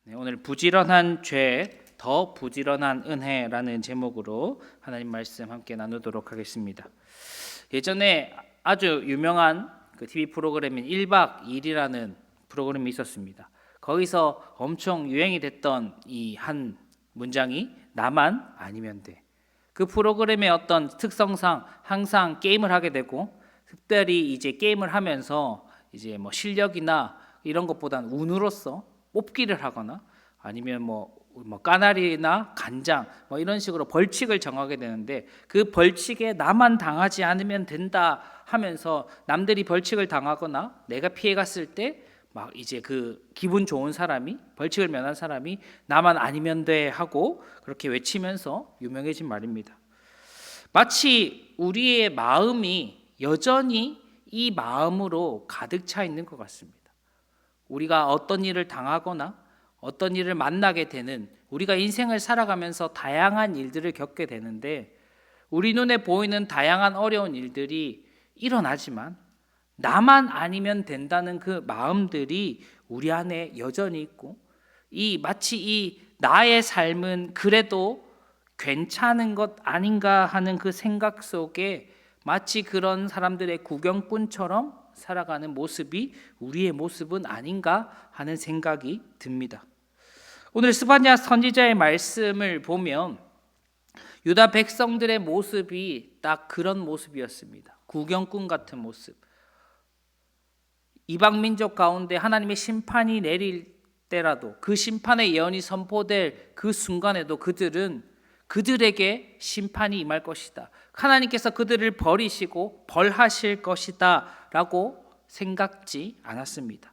네, 오늘 부지런한 죄, 더 부지런한 은혜라는 제목으로 하나님 말씀 함께 나누도록 하겠습니다. 예전에 아주 유명한 그 TV 프로그램인 1박 2일이라는 프로그램이 있었습니다. 거기서 엄청 유행이 됐던 이 한 문장이 나만 아니면 돼. 그 프로그램의 어떤 특성상 항상 게임을 하게 되고, 특별히 이제 게임을 하면서 이제 뭐 실력이나 이런 것보다는 운으로서 뽑기를 하거나 아니면 뭐 까나리나 간장 뭐 이런 식으로 벌칙을 정하게 되는데, 그 벌칙에 나만 당하지 않으면 된다 하면서 남들이 벌칙을 당하거나 내가 피해 갔을 때 막 이제 그 기분 좋은 사람이, 벌칙을 면한 사람이 나만 아니면 돼 하고 그렇게 외치면서 유명해진 말입니다. 마치 우리의 마음이 여전히 이 마음으로 가득 차 있는 것 같습니다. 우리가 어떤 일을 당하거나 어떤 일을 만나게 되는, 우리가 인생을 살아가면서 다양한 일들을 겪게 되는데, 우리 눈에 보이는 다양한 어려운 일들이 일어나지만 나만 아니면 된다는 그 마음들이 우리 안에 여전히 있고, 마치 이 나의 삶은 그래도 괜찮은 것 아닌가 하는 그 생각 속에 마치 그런 사람들의 구경꾼처럼 살아가는 모습이 우리의 모습은 아닌가 하는 생각이 듭니다. 오늘 스바냐 선지자의 말씀을 보면 유다 백성들의 모습이 딱 그런 모습이었습니다. 구경꾼 같은 모습. 이방 민족 가운데 하나님의 심판이 내릴 때라도, 그 심판의 예언이 선포될 그 순간에도 그들에게 심판이 임할 것이다, 하나님께서 그들을 버리시고 벌하실 것이다 라고 생각지 않았습니다.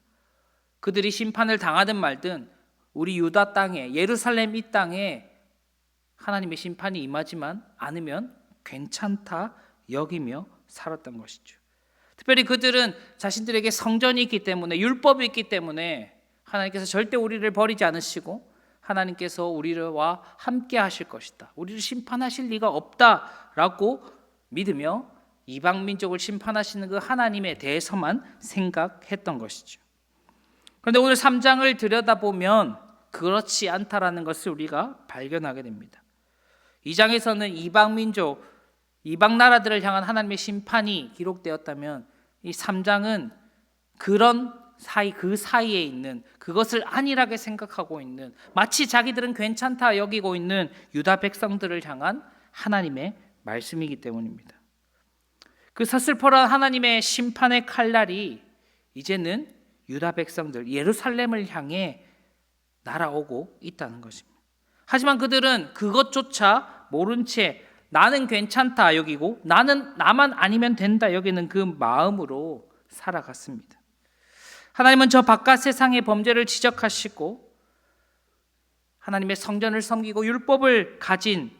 그들이 심판을 당하든 말든 우리 유다 땅에, 예루살렘 이 땅에 하나님의 심판이 임하지만 않으면 괜찮다 여기며 살았던 것이죠. 특별히 그들은 자신들에게 성전이 있기 때문에, 율법이 있기 때문에 하나님께서 절대 우리를 버리지 않으시고 하나님께서 우리와 함께 하실 것이다, 우리를 심판하실 리가 없다라고 믿으며 이방 민족을 심판하시는 그 하나님에 대해서만 생각했던 것이죠. 그런데 오늘 3장을 들여다보면 그렇지 않다라는 것을 우리가 발견하게 됩니다. 2장에서는 이방 민족, 이방 나라들을 향한 하나님의 심판이 기록되었다면, 이 3장은 그 사이에 있는, 그것을 안일하게 생각하고 있는, 마치 자기들은 괜찮다 여기고 있는 유다 백성들을 향한 하나님의 말씀이기 때문입니다. 그 서슬퍼런 하나님의 심판의 칼날이 이제는 유다 백성들, 예루살렘을 향해 날아오고 있다는 것입니다. 하지만 그들은 그것조차 모른 채 나는 괜찮다 여기고 나만 아니면 된다 여기는 그 마음으로 살아갔습니다. 하나님은 저 바깥 세상의 범죄를 지적하시고 하나님의 성전을 섬기고 율법을 가진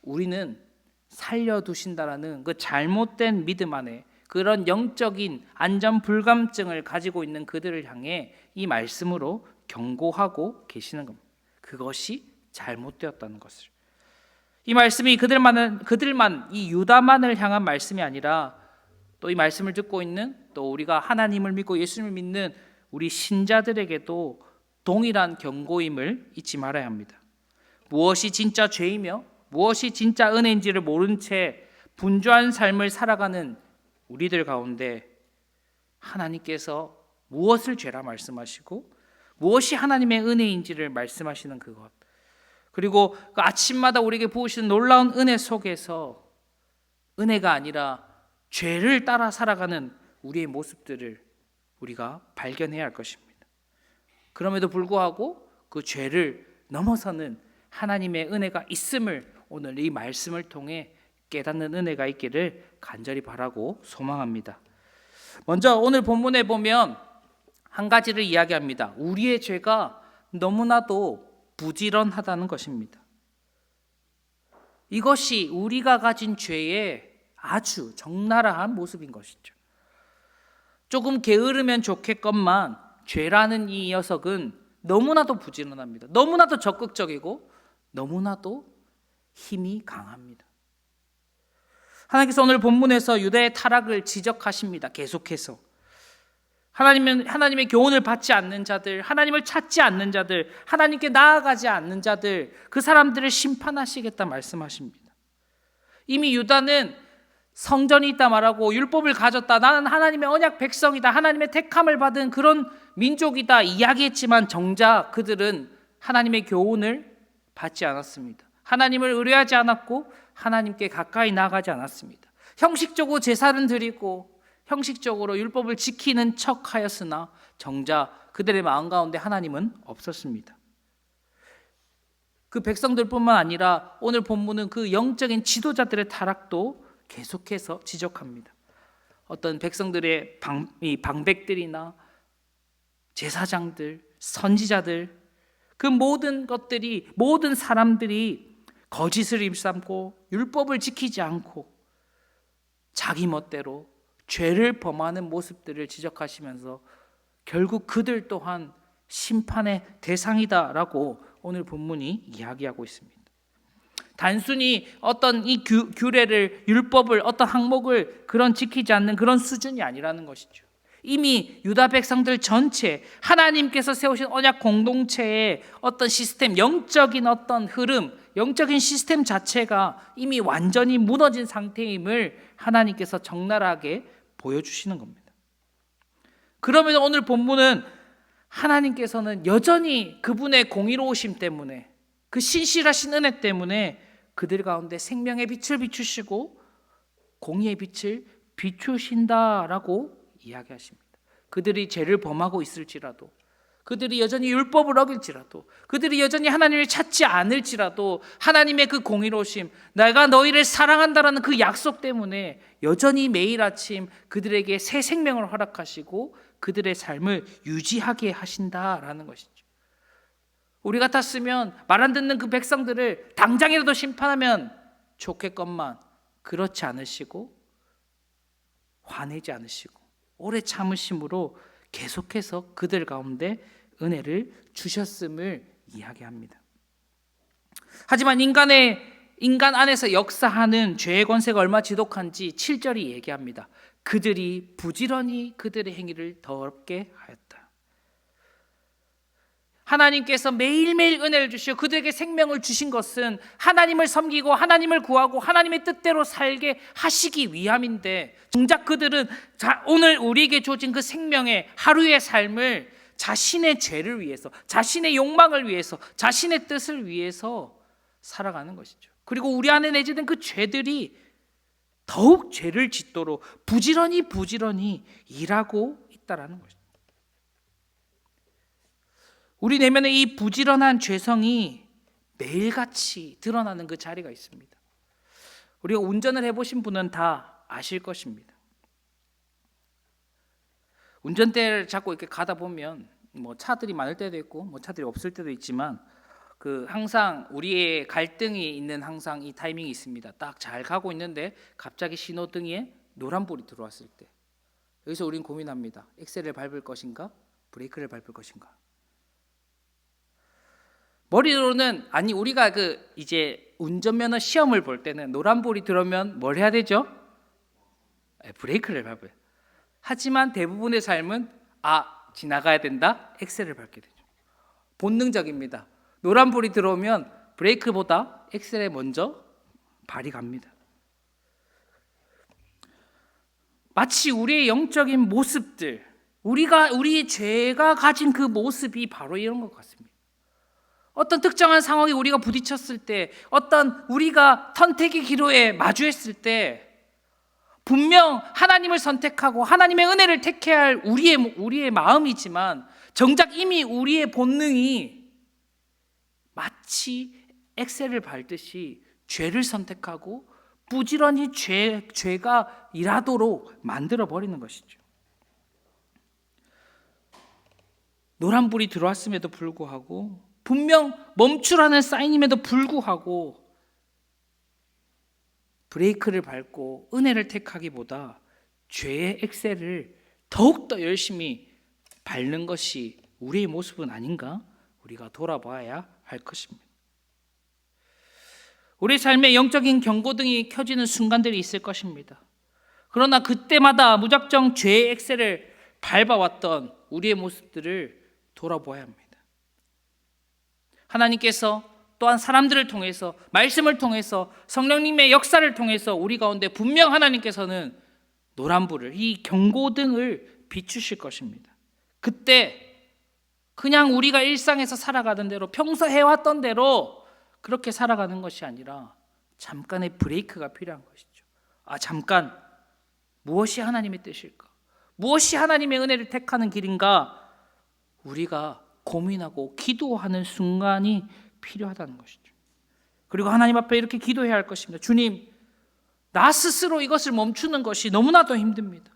우리는 살려두신다라는 그 잘못된 믿음 안에 그런 영적인 안전 불감증을 가지고 있는 그들을 향해 이 말씀으로 경고하고 계시는 겁니다. 그것이 잘못되었다는 것을. 이 말씀이 그들만 이 유다만을 향한 말씀이 아니라 또 이 말씀을 듣고 있는, 또 우리가 하나님을 믿고 예수님을 믿는 우리 신자들에게도 동일한 경고임을 잊지 말아야 합니다. 무엇이 진짜 죄이며 무엇이 진짜 은혜인지를 모른 채 분주한 삶을 살아가는 우리들 가운데 하나님께서 무엇을 죄라 말씀하시고 무엇이 하나님의 은혜인지를 말씀하시는 그것, 그리고 그 아침마다 우리에게 부으시는 놀라운 은혜 속에서 은혜가 아니라 죄를 따라 살아가는 우리의 모습들을 우리가 발견해야 할 것입니다. 그럼에도 불구하고 그 죄를 넘어서는 하나님의 은혜가 있음을 오늘 이 말씀을 통해 깨닫는 은혜가 있기를 간절히 바라고 소망합니다. 먼저 오늘 본문에 보면 한 가지를 이야기합니다. 우리의 죄가 너무나도 부지런하다는 것입니다. 이것이 우리가 가진 죄의 아주 적나라한 모습인 것이죠. 조금 게으르면 좋겠건만 죄라는 이 녀석은 너무나도 부지런합니다. 너무나도 적극적이고 너무나도 힘이 강합니다. 하나님께서 오늘 본문에서 유다의 타락을 지적하십니다. 계속해서 하나님의 교훈을 받지 않는 자들, 하나님을 찾지 않는 자들, 하나님께 나아가지 않는 자들, 그 사람들을 심판하시겠다 말씀하십니다. 이미 유다는 성전이 있다 말하고 율법을 가졌다, 나는 하나님의 언약 백성이다, 하나님의 택함을 받은 그런 민족이다 이야기했지만 정작 그들은 하나님의 교훈을 받지 않았습니다. 하나님을 의뢰하지 않았고 하나님께 가까이 나아가지 않았습니다. 형식적으로 제사는 드리고 형식적으로 율법을 지키는 척하였으나 정작 그들의 마음 가운데 하나님은 없었습니다. 그 백성들뿐만 아니라 오늘 본문은 그 영적인 지도자들의 타락도 계속해서 지적합니다. 어떤 백성들의 방백들이나 제사장들, 선지자들, 그 모든 것들이, 모든 사람들이 거짓을 입삼고 율법을 지키지 않고 자기 멋대로 죄를 범하는 모습들을 지적하시면서 결국 그들 또한 심판의 대상이다라고 오늘 본문이 이야기하고 있습니다. 단순히 어떤 이 규례를, 율법을, 어떤 항목을 그런 지키지 않는 그런 수준이 아니라는 것이죠. 이미 유다 백성들 전체, 하나님께서 세우신 언약 공동체의 어떤 시스템, 영적인 어떤 흐름, 영적인 시스템 자체가 이미 완전히 무너진 상태임을 하나님께서 적나라하게 보여주시는 겁니다. 그러면 오늘 본문은 하나님께서는 여전히 그분의 공의로우심 때문에, 그 신실하신 은혜 때문에 그들 가운데 생명의 빛을 비추시고 공의의 빛을 비추신다라고 이야기하십니다. 그들이 죄를 범하고 있을지라도, 그들이 여전히 율법을 어길지라도, 그들이 여전히 하나님을 찾지 않을지라도 하나님의 그 공의로우심, 내가 너희를 사랑한다라는 그 약속 때문에 여전히 매일 아침 그들에게 새 생명을 허락하시고 그들의 삶을 유지하게 하신다라는 것이죠. 우리 같았으면 말 안 듣는 그 백성들을 당장이라도 심판하면 좋겠건만 그렇지 않으시고 화내지 않으시고 오래 참으심으로 계속해서 그들 가운데 은혜를 주셨음을 이야기합니다. 하지만 인간 안에서 역사하는 죄의 권세가 얼마나 지독한지 7절이 얘기합니다. 그들이 부지런히 그들의 행위를 더럽게 하였다. 하나님께서 매일매일 은혜를 주시고 그들에게 생명을 주신 것은 하나님을 섬기고 하나님을 구하고 하나님의 뜻대로 살게 하시기 위함인데, 정작 그들은 오늘 우리에게 주어진 그 생명의 하루의 삶을 자신의 죄를 위해서, 자신의 욕망을 위해서, 자신의 뜻을 위해서 살아가는 것이죠. 그리고 우리 안에 내재된 그 죄들이 더욱 죄를 짓도록 부지런히 일하고 있다라는 것이죠. 우리 내면에 이 부지런한 죄성이 매일같이 드러나는 그 자리가 있습니다. 우리가 운전을 해보신 분은 다 아실 것입니다. 운전대를 잡고 이렇게 가다 보면 뭐 차들이 많을 때도 있고 뭐 차들이 없을 때도 있지만 항상 우리의 갈등이 있는 항상 이 타이밍이 있습니다. 딱 잘 가고 있는데 갑자기 신호등에 노란불이 들어왔을 때, 여기서 우리는 고민합니다. 엑셀을 밟을 것인가 브레이크를 밟을 것인가. 머리로는 우리가 이제 운전면허 시험을 볼 때는 노란불이 들어오면 뭘 해야 되죠? 브레이크를 밟아요. 하지만 대부분의 삶은 지나가야 된다, 엑셀을 밟게 되죠. 본능적입니다. 노란불이 들어오면 브레이크보다 엑셀에 먼저 발이 갑니다. 마치 우리의 영적인 모습들, 우리의 죄가 가진 그 모습이 바로 이런 것 같습니다. 어떤 특정한 상황에 우리가 부딪혔을 때, 어떤 우리가 선택의 기로에 마주했을 때 분명 하나님을 선택하고 하나님의 은혜를 택해야 할 우리의 마음이지만 정작 이미 우리의 본능이 마치 엑셀을 밟듯이 죄를 선택하고 부지런히 죄가 일하도록 만들어버리는 것이죠. 노란불이 들어왔음에도 불구하고, 분명 멈추라는 사인임에도 불구하고 브레이크를 밟고 은혜를 택하기보다 죄의 엑셀을 더욱더 열심히 밟는 것이 우리의 모습은 아닌가? 우리가 돌아봐야 할 것입니다. 우리 삶의 영적인 경고등이 켜지는 순간들이 있을 것입니다. 그러나 그때마다 무작정 죄의 엑셀을 밟아왔던 우리의 모습들을 돌아보아야 합니다. 하나님께서 또한 사람들을 통해서, 말씀을 통해서, 성령님의 역사를 통해서 우리 가운데 분명 하나님께서는 노란불을, 이 경고등을 비추실 것입니다. 그때 그냥 우리가 일상에서 살아가던 대로, 평소 해왔던 대로 그렇게 살아가는 것이 아니라 잠깐의 브레이크가 필요한 것이죠. 잠깐, 무엇이 하나님의 뜻일까? 무엇이 하나님의 은혜를 택하는 길인가? 우리가 고민하고 기도하는 순간이 필요하다는 것이죠. 그리고 하나님 앞에 이렇게 기도해야 할 것입니다. 주님, 나 스스로 이것을 멈추는 것이 너무나도 힘듭니다.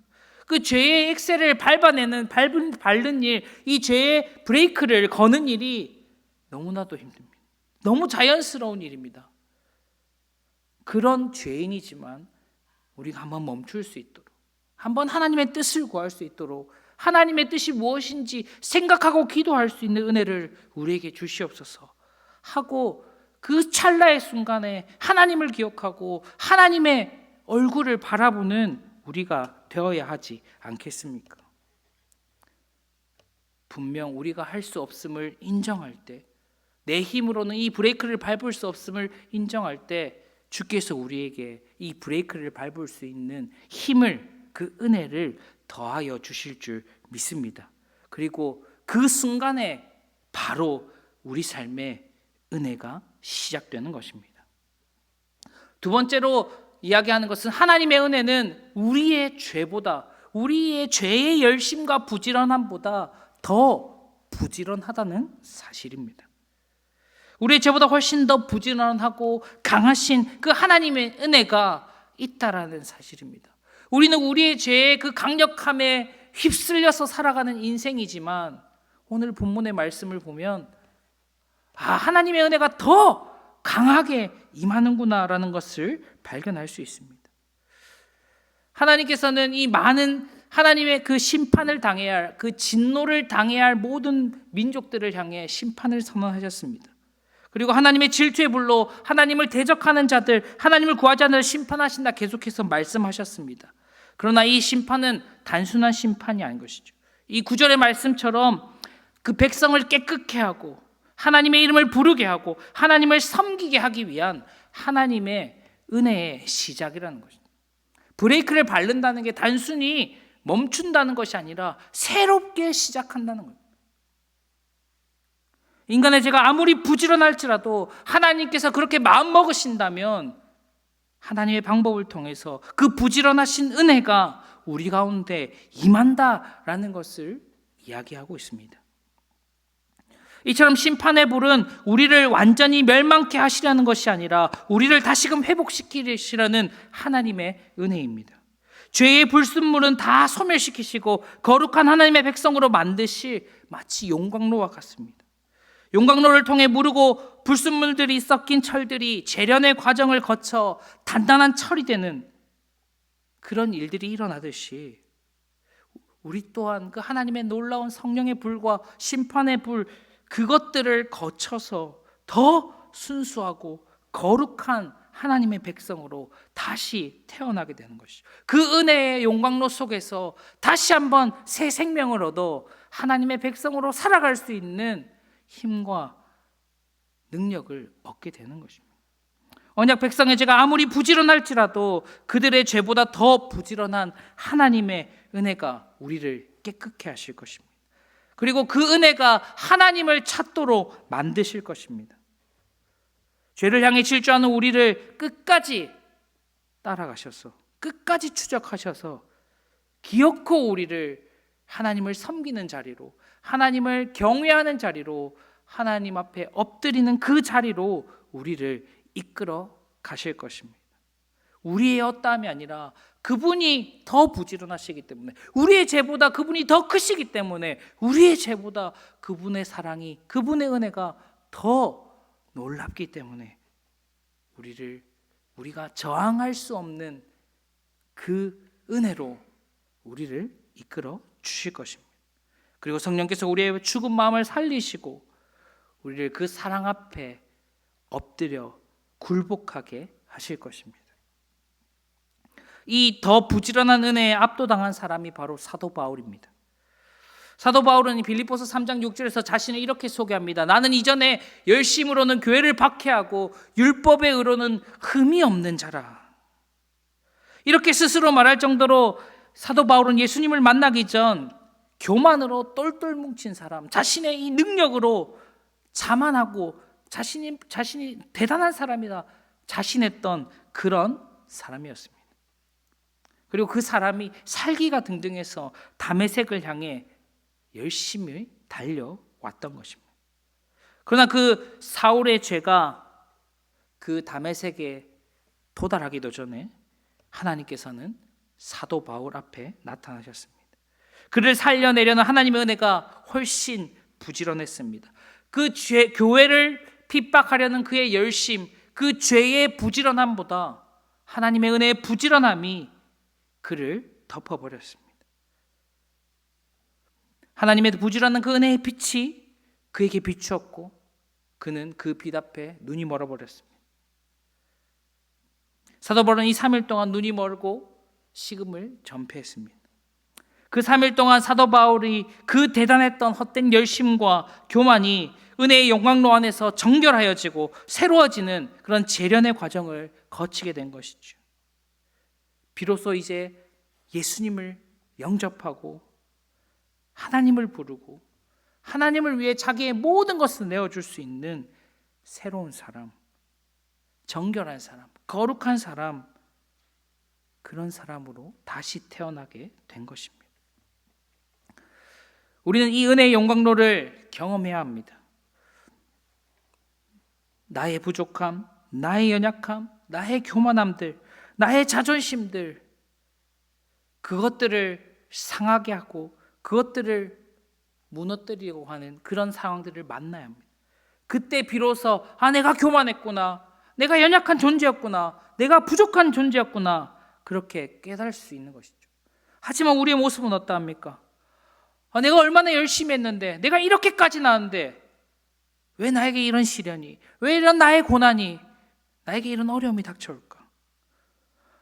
그 죄의 엑셀을 밟는 일, 이 죄의 브레이크를 거는 일이 너무나도 힘듭니다. 너무 자연스러운 일입니다. 그런 죄인이지만 우리가 한번 멈출 수 있도록, 한번 하나님의 뜻을 구할 수 있도록, 하나님의 뜻이 무엇인지 생각하고 기도할 수 있는 은혜를 우리에게 주시옵소서 하고, 그 찰나의 순간에 하나님을 기억하고 하나님의 얼굴을 바라보는 우리가 되어야 하지 않겠습니까? 분명 우리가 할 수 없음을 인정할 때, 내 힘으로는 이 브레이크를 밟을 수 없음을 인정할 때 주께서 우리에게 이 브레이크를 밟을 수 있는 힘을, 그 은혜를 더하여 주실 줄 믿습니다. 그리고 그 순간에 바로 우리 삶의 은혜가 시작되는 것입니다. 두 번째로 이야기하는 것은, 하나님의 은혜는 우리의 죄보다, 우리의 죄의 열심과 부지런함보다 더 부지런하다는 사실입니다. 우리의 죄보다 훨씬 더 부지런하고 강하신 그 하나님의 은혜가 있다라는 사실입니다. 우리는 우리의 죄의 그 강력함에 휩쓸려서 살아가는 인생이지만, 오늘 본문의 말씀을 보면 하나님의 은혜가 더 강하게 임하는구나라는 것을 발견할 수 있습니다. 하나님께서는 이 많은 하나님의 그 심판을 당해야 할, 그 진노를 당해야 할 모든 민족들을 향해 심판을 선언하셨습니다. 그리고 하나님의 질투의 불로 하나님을 대적하는 자들, 하나님을 구하지 않는 심판하신다 계속해서 말씀하셨습니다. 그러나 이 심판은 단순한 심판이 아닌 것이죠. 이 구절의 말씀처럼 그 백성을 깨끗게 하고 하나님의 이름을 부르게 하고 하나님을 섬기게 하기 위한 하나님의 은혜의 시작이라는 것입니다. 브레이크를 밟는다는 게 단순히 멈춘다는 것이 아니라 새롭게 시작한다는 겁니다. 인간의 죄가 아무리 부지런할지라도 하나님께서 그렇게 마음먹으신다면 하나님의 방법을 통해서 그 부지런하신 은혜가 우리 가운데 임한다라는 것을 이야기하고 있습니다. 이처럼 심판의 불은 우리를 완전히 멸망케 하시려는 것이 아니라 우리를 다시금 회복시키시려는 하나님의 은혜입니다. 죄의 불순물은 다 소멸시키시고 거룩한 하나님의 백성으로 만드실 마치 용광로와 같습니다. 용광로를 통해 무르고 불순물들이 섞인 철들이 재련의 과정을 거쳐 단단한 철이 되는 그런 일들이 일어나듯이, 우리 또한 그 하나님의 놀라운 성령의 불과 심판의 불, 그것들을 거쳐서 더 순수하고 거룩한 하나님의 백성으로 다시 태어나게 되는 것이죠. 그 은혜의 용광로 속에서 다시 한번 새 생명을 얻어 하나님의 백성으로 살아갈 수 있는 힘과 능력을 얻게 되는 것입니다. 언약 백성의 죄가 아무리 부지런할지라도 그들의 죄보다 더 부지런한 하나님의 은혜가 우리를 깨끗게 하실 것입니다. 그리고 그 은혜가 하나님을 찾도록 만드실 것입니다. 죄를 향해 질주하는 우리를 끝까지 따라가셔서, 끝까지 추적하셔서 기어코 우리를 하나님을 섬기는 자리로, 하나님을 경외하는 자리로, 하나님 앞에 엎드리는 그 자리로 우리를 이끌어 가실 것입니다. 우리의 어떠함이 아니라 그분이 더 부지런하시기 때문에, 우리의 죄보다 그분이 더 크시기 때문에, 우리의 죄보다 그분의 사랑이, 그분의 은혜가 더 놀랍기 때문에 우리가 저항할 수 없는 그 은혜로 우리를 이끌어 주실 것입니다. 그리고 성령께서 우리의 죽은 마음을 살리시고 우리를 그 사랑 앞에 엎드려 굴복하게 하실 것입니다. 이 더 부지런한 은혜에 압도당한 사람이 바로 사도 바울입니다. 사도 바울은 빌립보서 3장 6절에서 자신을 이렇게 소개합니다. 나는 이전에 열심으로는 교회를 박해하고 율법의 의로는 흠이 없는 자라. 이렇게 스스로 말할 정도로 사도 바울은 예수님을 만나기 전 교만으로 똘똘 뭉친 사람, 자신의 이 능력으로 자만하고 자신이 대단한 사람이다 자신했던 그런 사람이었습니다. 그리고 그 사람이 살기가 등등해서 다메섹을 향해 열심히 달려왔던 것입니다. 그러나 그 사울의 죄가 그 다메섹에 도달하기도 전에 하나님께서는 사도 바울 앞에 나타나셨습니다. 그를 살려내려는 하나님의 은혜가 훨씬 부지런했습니다. 교회를 핍박하려는 그의 열심, 그 죄의 부지런함보다 하나님의 은혜의 부지런함이 그를 덮어버렸습니다. 하나님의 부지런한 그 은혜의 빛이 그에게 비추었고 그는 그 빛 앞에 눈이 멀어버렸습니다. 사도 바울은 이 3일 동안 눈이 멀고 식음을 전폐했습니다. 그 3일 동안 사도 바울이 그 대단했던 헛된 열심과 교만이 은혜의 영광로 안에서 정결하여지고 새로워지는 그런 재련의 과정을 거치게 된 것이죠. 비로소 이제 예수님을 영접하고 하나님을 부르고 하나님을 위해 자기의 모든 것을 내어줄 수 있는 새로운 사람, 정결한 사람, 거룩한 사람, 그런 사람으로 다시 태어나게 된 것입니다. 우리는 이 은혜의 영광로를 경험해야 합니다. 나의 부족함, 나의 연약함, 나의 교만함들, 나의 자존심들, 그것들을 상하게 하고 그것들을 무너뜨리려고 하는 그런 상황들을 만나야 합니다. 그때 비로소 내가 교만했구나, 내가 연약한 존재였구나, 내가 부족한 존재였구나, 그렇게 깨달을 수 있는 것이죠. 하지만 우리의 모습은 어떠합니까? 내가 얼마나 열심히 했는데, 내가 이렇게까지 나왔는데 왜 나에게 이런 시련이, 왜 이런 나의 고난이, 나에게 이런 어려움이 닥쳐올까?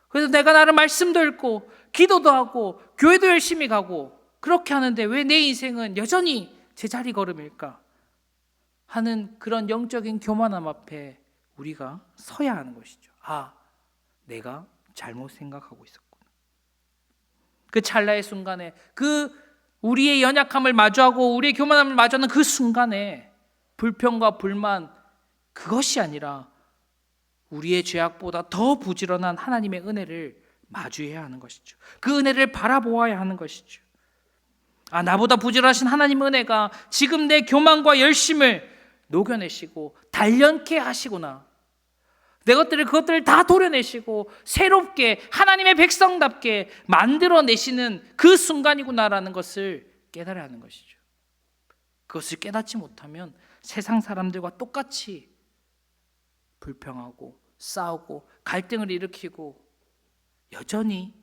그래서 내가 나를 말씀도 읽고 기도도 하고 교회도 열심히 가고 그렇게 하는데 왜 내 인생은 여전히 제자리 걸음일까? 하는 그런 영적인 교만함 앞에 우리가 서야 하는 것이죠. 내가 잘못 생각하고 있었구나. 그 찰나의 순간에, 그 우리의 연약함을 마주하고 우리의 교만함을 마주하는 그 순간에 불평과 불만, 그것이 아니라 우리의 죄악보다 더 부지런한 하나님의 은혜를 마주해야 하는 것이죠. 그 은혜를 바라보아야 하는 것이죠. 나보다 부지런하신 하나님의 은혜가 지금 내 교만과 열심을 녹여내시고 단련케 하시구나. 그것들을 다 도려내시고 새롭게 하나님의 백성답게 만들어내시는 그 순간이구나라는 것을 깨달아야 하는 것이죠. 그것을 깨닫지 못하면 세상 사람들과 똑같이 불평하고 싸우고 갈등을 일으키고 여전히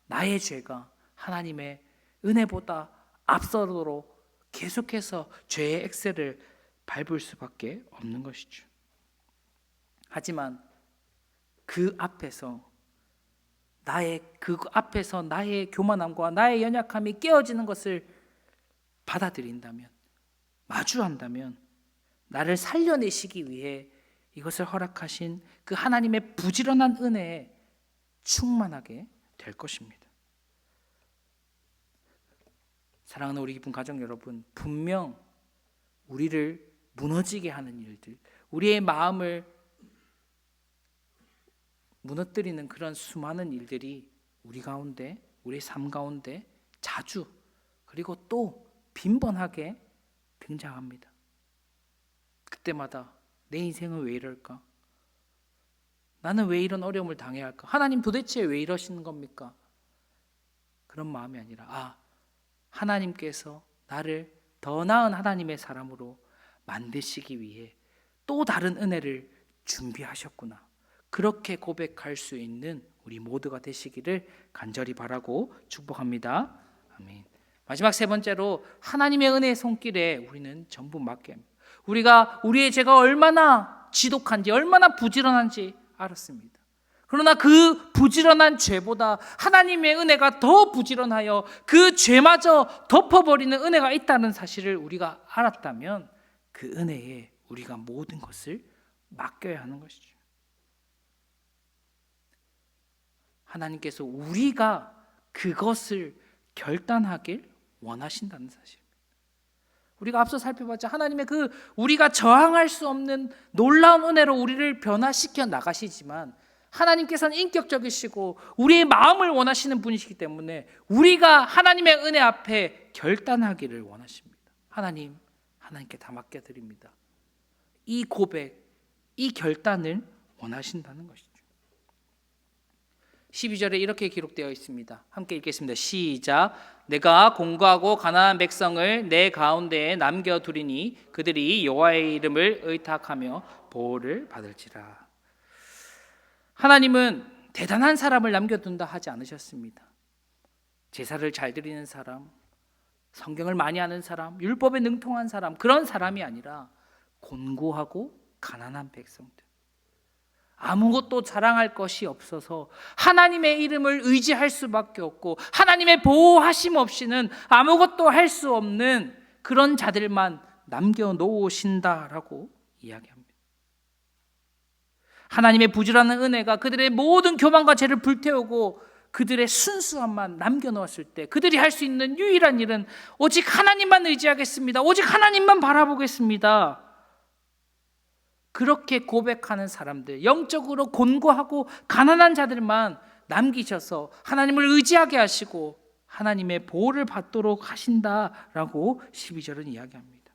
나의 죄가 하나님의 은혜보다 앞서도록 계속해서 죄의 엑셀을 밟을 수밖에 없는 것이죠. 하지만 그 앞에서 나의 교만함과 나의 연약함이 깨어지는 것을 받아들인다면, 마주한다면, 나를 살려내시기 위해 이것을 허락하신 그 하나님의 부지런한 은혜에 충만하게 될 것입니다. 사랑하는 우리 기쁜 가족 여러분, 분명 우리를 무너지게 하는 일들, 우리의 마음을 무너뜨리는 그런 수많은 일들이 우리 가운데, 우리의 삶 가운데 자주, 그리고 또 빈번하게 등장합니다. 그때마다 내 인생은 왜 이럴까? 나는 왜 이런 어려움을 당해야 할까? 하나님 도대체 왜 이러시는 겁니까? 그런 마음이 아니라 하나님께서 나를 더 나은 하나님의 사람으로 만드시기 위해 또 다른 은혜를 준비하셨구나. 그렇게 고백할 수 있는 우리 모두가 되시기를 간절히 바라고 축복합니다. 아멘. 마지막 세 번째로 하나님의 은혜의 손길에 우리는 전부 맡게 합니다. 우리가 우리의 죄가 얼마나 지독한지, 얼마나 부지런한지 알았습니다. 그러나 그 부지런한 죄보다 하나님의 은혜가 더 부지런하여 그 죄마저 덮어버리는 은혜가 있다는 사실을 우리가 알았다면 그 은혜에 우리가 모든 것을 맡겨야 하는 것이죠. 하나님께서 우리가 그것을 결단하길 원하신다는 사실입니다. 우리가 앞서 살펴봤죠. 하나님의 그 우리가 저항할 수 없는 놀라운 은혜로 우리를 변화시켜 나가시지만 하나님께서는 인격적이시고 우리의 마음을 원하시는 분이시기 때문에 우리가 하나님의 은혜 앞에 결단하기를 원하십니다. 하나님께 다 맡겨드립니다. 이 고백, 이 결단을 원하신다는 것이죠. 12절에 이렇게 기록되어 있습니다. 함께 읽겠습니다. 시작. 내가 공고하고 가난한 백성을 내 가운데에 남겨두리니 그들이 여호와의 이름을 의탁하며 보호를 받을지라. 하나님은 대단한 사람을 남겨둔다 하지 않으셨습니다. 제사를 잘 드리는 사람, 성경을 많이 아는 사람, 율법에 능통한 사람, 그런 사람이 아니라 곤고하고 가난한 백성들, 아무것도 자랑할 것이 없어서 하나님의 이름을 의지할 수밖에 없고 하나님의 보호하심 없이는 아무것도 할 수 없는 그런 자들만 남겨놓으신다라고 이야기합니다. 하나님의 부지런한 은혜가 그들의 모든 교만과 죄를 불태우고 그들의 순수함만 남겨놓았을 때 그들이 할 수 있는 유일한 일은 오직 하나님만 의지하겠습니다. 오직 하나님만 바라보겠습니다. 그렇게 고백하는 사람들, 영적으로 곤고하고 가난한 자들만 남기셔서 하나님을 의지하게 하시고 하나님의 보호를 받도록 하신다라고 12절은 이야기합니다.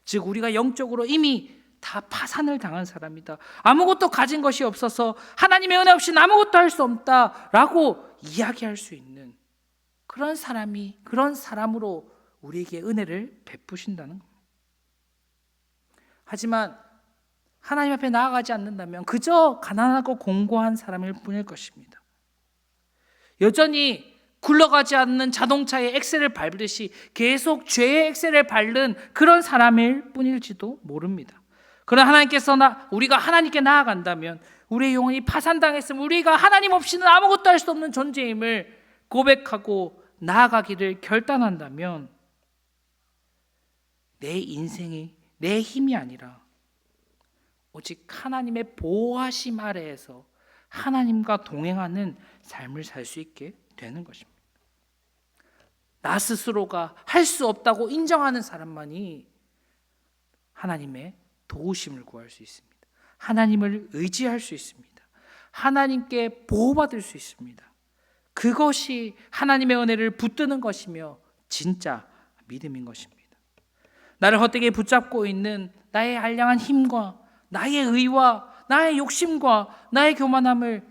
즉 우리가 영적으로 이미 다 파산을 당한 사람이다, 아무것도 가진 것이 없어서 하나님의 은혜 없이는 아무것도 할 수 없다라고 이야기할 수 있는 그런 사람으로 우리에게 은혜를 베푸신다는 겁니다. 하지만 하나님 앞에 나아가지 않는다면 그저 가난하고 공고한 사람일 뿐일 것입니다. 여전히 굴러가지 않는 자동차의 엑셀을 밟듯이 계속 죄의 엑셀을 밟는 그런 사람일 뿐일지도 모릅니다. 그러나 하나님께서 우리가 하나님께 나아간다면 우리의 영혼이 파산당했으면 우리가 하나님 없이는 아무것도 할 수 없는 존재임을 고백하고 나아가기를 결단한다면 내 인생이 내 힘이 아니라 오직 하나님의 보호하심 아래에서 하나님과 동행하는 삶을 살 수 있게 되는 것입니다. 나 스스로가 할 수 없다고 인정하는 사람만이 하나님의 도우심을 구할 수 있습니다. 하나님을 의지할 수 있습니다. 하나님께 보호받을 수 있습니다. 그것이 하나님의 은혜를 붙드는 것이며 진짜 믿음인 것입니다. 나를 헛되게 붙잡고 있는 나의 알량한 힘과 나의 의와 나의 욕심과 나의 교만함을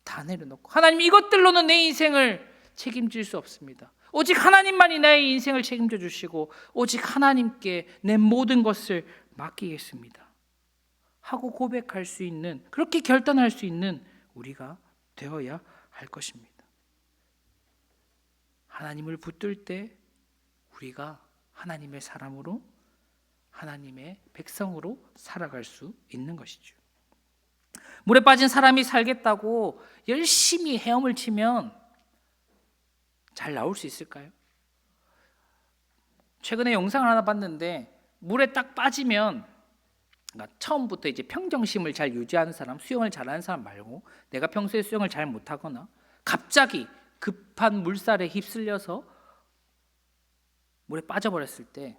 다 내려놓고 하나님, 이것들로는 내 인생을 책임질 수 없습니다. 오직 하나님만이 나의 인생을 책임져 주시고 오직 하나님께 내 모든 것을 맡기겠습니다 하고 고백할 수 있는, 그렇게 결단할 수 있는 우리가 되어야 할 것입니다. 하나님을 붙들 때 우리가 하나님의 사람으로, 하나님의 백성으로 살아갈 수 있는 것이죠. 물에 빠진 사람이 살겠다고 열심히 헤엄을 치면 잘 나올 수 있을까요? 최근에 영상을 하나 봤는데 물에 딱 빠지면, 그러니까 처음부터 이제 평정심을 잘 유지하는 사람, 수영을 잘하는 사람 말고 내가 평소에 수영을 잘 못하거나 갑자기 급한 물살에 휩쓸려서 물에 빠져버렸을 때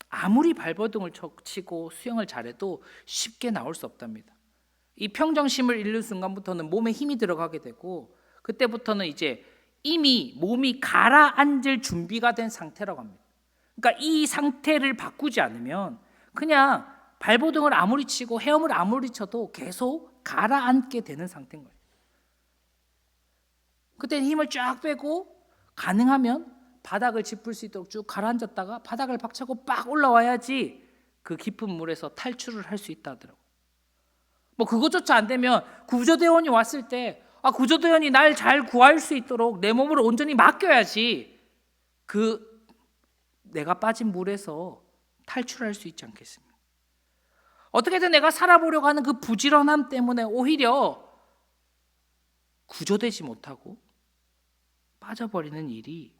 아무리 발버둥을 치고 수영을 잘해도 쉽게 나올 수 없답니다. 이 평정심을 잃는 순간부터는 몸에 힘이 들어가게 되고 그때부터는 이제 이미 몸이 가라앉을 준비가 된 상태라고 합니다. 그러니까 이 상태를 바꾸지 않으면 그냥 발버둥을 아무리 치고 헤엄을 아무리 쳐도 계속 가라앉게 되는 상태인 거예요. 그때는 힘을 쫙 빼고 가능하면 바닥을 짚을 수 있도록 쭉 가라앉았다가 바닥을 박차고 빡 올라와야지 그 깊은 물에서 탈출을 할 수 있다 하더라고요. 뭐 그것조차 안 되면 구조대원이 왔을 때 구조대원이 날 잘 구할 수 있도록 내 몸을 온전히 맡겨야지 그 내가 빠진 물에서 탈출할 수 있지 않겠습니까? 어떻게든 내가 살아보려고 하는 그 부지런함 때문에 오히려 구조되지 못하고 빠져버리는 일이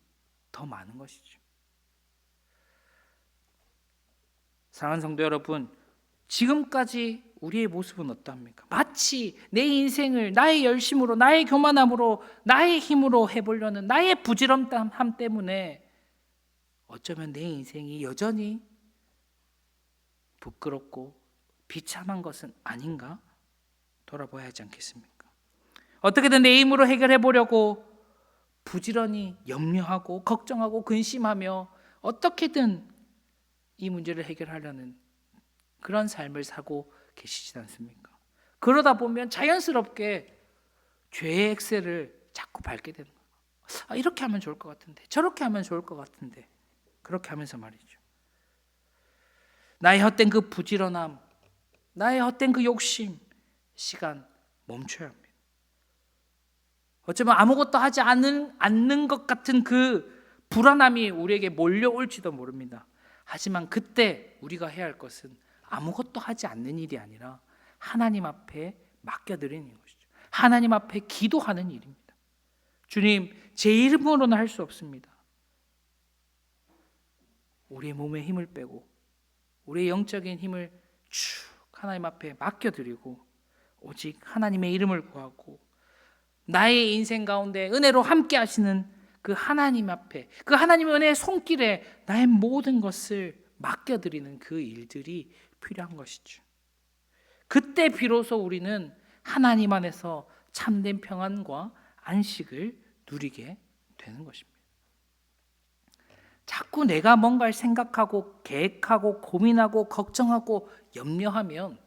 더 많은 것이죠. 사랑하는 성도 여러분, 지금까지 우리의 모습은 어떠합니까? 마치 내 인생을 나의 열심으로, 나의 교만함으로, 나의 힘으로 해보려는 나의 부지런함 때문에 어쩌면 내 인생이 여전히 부끄럽고 비참한 것은 아닌가 돌아봐야 하지 않겠습니까? 어떻게든 내 힘으로 해결해 보려고 부지런히 염려하고 걱정하고 근심하며 어떻게든 이 문제를 해결하려는 그런 삶을 사고 계시지 않습니까? 그러다 보면 자연스럽게 죄의 엑셀을 자꾸 밟게 되는 거예요. 이렇게 하면 좋을 것 같은데, 저렇게 하면 좋을 것 같은데, 그렇게 하면서 말이죠. 나의 헛된 그 부지런함, 나의 헛된 그 욕심, 시간 멈춰야 합니다. 어쩌면 아무것도 하지 않는 것 같은 그 불안함이 우리에게 몰려올지도 모릅니다. 하지만 그때 우리가 해야 할 것은 아무것도 하지 않는 일이 아니라 하나님 앞에 맡겨드리는 것이죠. 하나님 앞에 기도하는 일입니다. 주님, 제 이름으로는 할 수 없습니다. 우리의 몸에 힘을 빼고 우리의 영적인 힘을 쭉 하나님 앞에 맡겨드리고 오직 하나님의 이름을 구하고 나의 인생 가운데 은혜로 함께 하시는 그 하나님 앞에, 그 하나님의 은혜의 손길에 나의 모든 것을 맡겨드리는 그 일들이 필요한 것이죠. 그때 비로소 우리는 하나님 안에서 참된 평안과 안식을 누리게 되는 것입니다. 자꾸 내가 뭔가를 생각하고 계획하고 고민하고 걱정하고 염려하면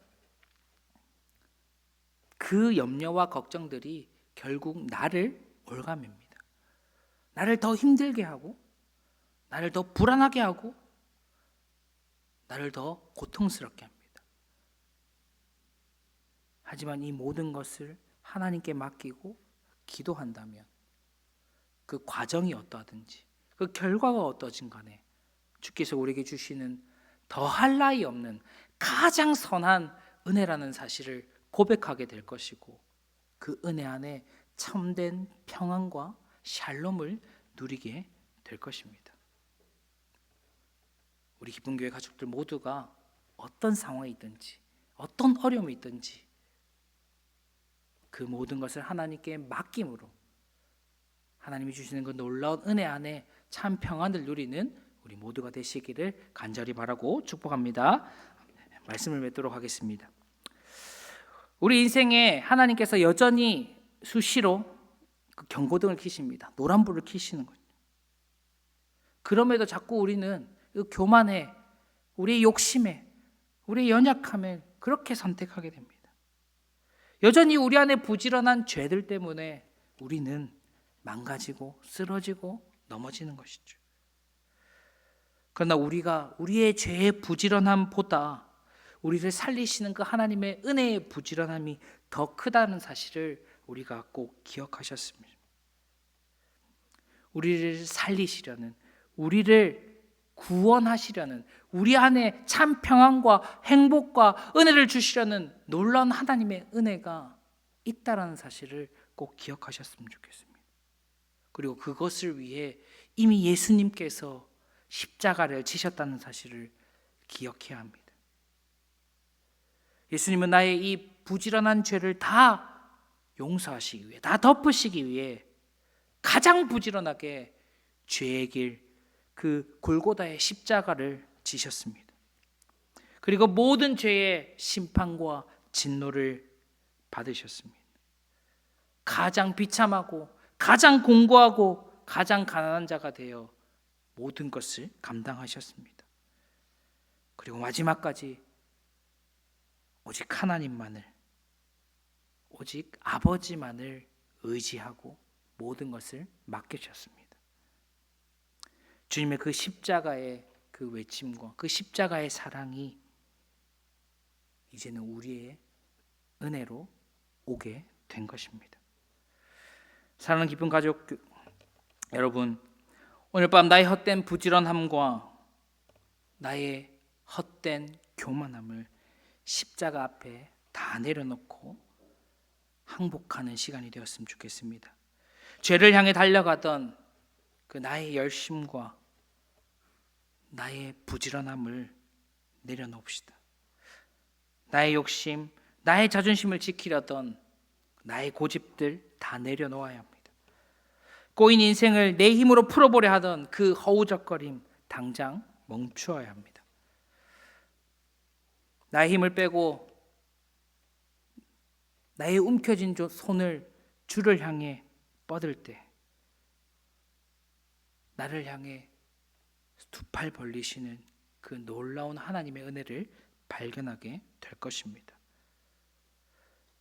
그 염려와 걱정들이 결국 나를 올가맵니다. 나를 더 힘들게 하고 나를 더 불안하게 하고 나를 더 고통스럽게 합니다. 하지만 이 모든 것을 하나님께 맡기고 기도한다면 그 과정이 어떠하든지 그 결과가 어떠진 간에 주께서 우리에게 주시는 더할 나위 없는 가장 선한 은혜라는 사실을 고백하게 될 것이고 그 은혜 안에 참된 평안과 샬롬을 누리게 될 것입니다. 우리 기쁨교회 가족들 모두가 어떤 상황에 있든지 어떤 어려움이 있든지 그 모든 것을 하나님께 맡김으로 하나님이 주시는 그 놀라운 은혜 안에 참 평안을 누리는 우리 모두가 되시기를 간절히 바라고 축복합니다. 말씀을 맺도록 하겠습니다. 우리 인생에 하나님께서 여전히 수시로 그 경고등을 켜십니다. 노란불을 켜시는 거죠. 그럼에도 자꾸 우리는 그 교만에, 우리의 욕심에, 우리의 연약함에 그렇게 선택하게 됩니다. 여전히 우리 안에 부지런한 죄들 때문에 우리는 망가지고 쓰러지고 넘어지는 것이죠. 그러나 우리가 우리의 죄의 부지런함보다 우리를 살리시는 그 하나님의 은혜의 부지런함이 더 크다는 사실을 우리가 꼭 기억하셨습니다. 우리를 살리시려는, 우리를 구원하시려는, 우리 안에 참 평안과 행복과 은혜를 주시려는 놀라운 하나님의 은혜가 있다라는 사실을 꼭 기억하셨으면 좋겠습니다. 그리고 그것을 위해 이미 예수님께서 십자가를 지셨다는 사실을 기억해야 합니다. 예수님은 나의 이 부지런한 죄를 다 용서하시기 위해, 다 덮으시기 위해 가장 부지런하게 죄의 길, 그 골고다의 십자가를 지셨습니다. 그리고 모든 죄의 심판과 진노를 받으셨습니다. 가장 비참하고 가장 공고하고 가장 가난한 자가 되어 모든 것을 감당하셨습니다. 그리고 마지막까지 오직 하나님만을, 오직 아버지만을 의지하고 모든 것을 맡기셨습니다. 주님의 그 십자가의 그 외침과 그 십자가의 사랑이 이제는 우리의 은혜로 오게 된 것입니다. 사랑하는 기쁜 가족 여러분, 오늘 밤 나의 헛된 부지런함과 나의 헛된 교만함을 십자가 앞에 다 내려놓고 항복하는 시간이 되었으면 좋겠습니다. 죄를 향해 달려가던 그 나의 열심과 나의 부지런함을 내려놓읍시다. 나의 욕심, 나의 자존심을 지키려던 나의 고집들 다 내려놓아야 합니다. 꼬인 인생을 내 힘으로 풀어보려 하던 그 허우적거림 당장 멈추어야 합니다. 나의 힘을 빼고 나의 움켜진 손을 주를 향해 뻗을 때 나를 향해 두 팔 벌리시는 그 놀라운 하나님의 은혜를 발견하게 될 것입니다.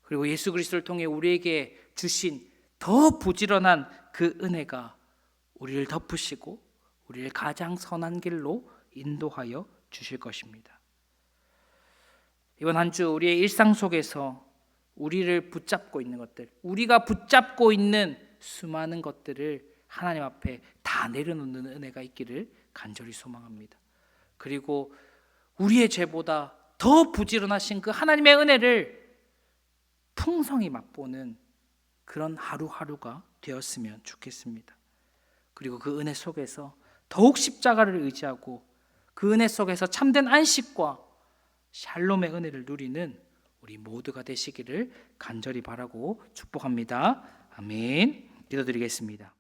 그리고 예수 그리스도를 통해 우리에게 주신 더 부지런한 그 은혜가 우리를 덮으시고 우리를 가장 선한 길로 인도하여 주실 것입니다. 이번 한 주 우리의 일상 속에서 우리를 붙잡고 있는 것들, 우리가 붙잡고 있는 수많은 것들을 하나님 앞에 다 내려놓는 은혜가 있기를 간절히 소망합니다. 그리고 우리의 죄보다 더 부지런하신 그 하나님의 은혜를 풍성히 맛보는 그런 하루하루가 되었으면 좋겠습니다. 그리고 그 은혜 속에서 더욱 십자가를 의지하고 그 은혜 속에서 참된 안식과 샬롬의 은혜를 누리는 우리 모두가 되시기를 간절히 바라고 축복합니다. 아멘. 기도드리겠습니다.